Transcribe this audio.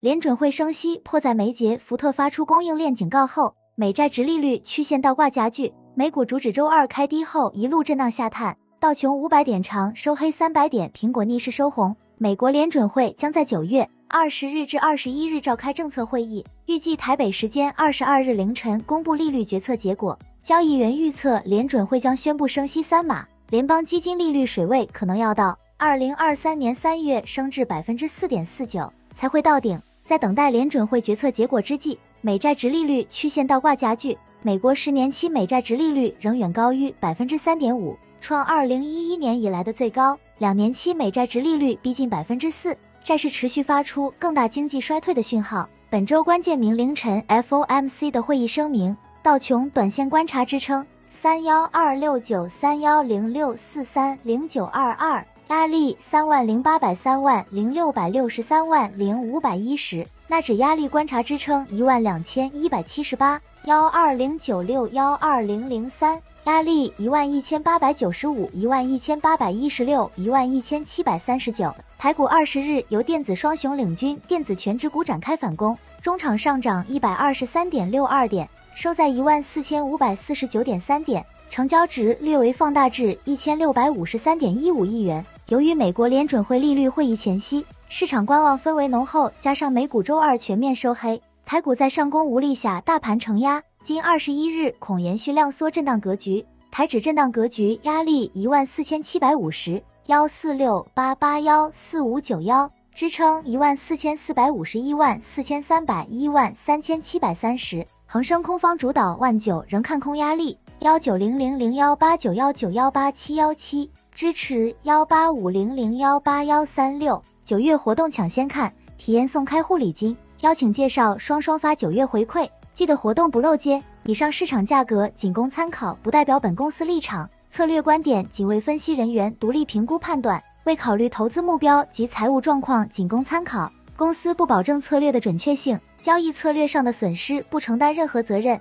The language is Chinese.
联准会升息迫在眉睫，福特发出供应链警告后，美债直利率曲线倒挂加剧，美股主指周二开低后一路震荡下探，道琼500点长收黑300点，苹果逆势收红。美国联准会将在9月20日至21日召开政策会议，预计台北时间22日凌晨公布利率决策结果。交易员预测联准会将宣布升息3码，联邦基金利率水位可能要到2023年3月升至 4.49% 才会到顶。在等待联准会决策结果之际，美债直利率曲线倒挂加剧，美国10年期美债直利率仍远高于 3.5%， 创2011年以来的最高，2年期美债直利率逼近 4%， 债市持续发出更大经济衰退的讯号。本周关键明凌晨 FOMC 的会议声明，道琼短线观察支撑31269、3106430、0922，压力30800、30663万0510，纳指压力观察支撑12178、12096、12003，压力11895、11816、11739。台股20日由电子双雄领军，电子全指股展开反攻，中场上涨123.62点，收在14549.3点，成交值略为放大至1653.15亿元。由于美国联准会利率会议前夕，市场观望氛围浓厚，加上美股周二全面收黑，台股在上攻无力下大盘承压，今21日恐延续量缩震荡格局，台指震荡格局压力14750、14688、14591，支撑14451、14300、13730，恒生空方主导19000仍看空压力19000、18919、18717，支持18500、18136。9月活动抢先看，体验送开户礼金，邀请介绍双发9月回馈，记得活动不漏接。以上市场价格仅供参考，不代表本公司立场，策略观点仅为分析人员独立评估判断，未考虑投资目标及财务状况，仅供参考。公司不保证策略的准确性，交易策略上的损失不承担任何责任。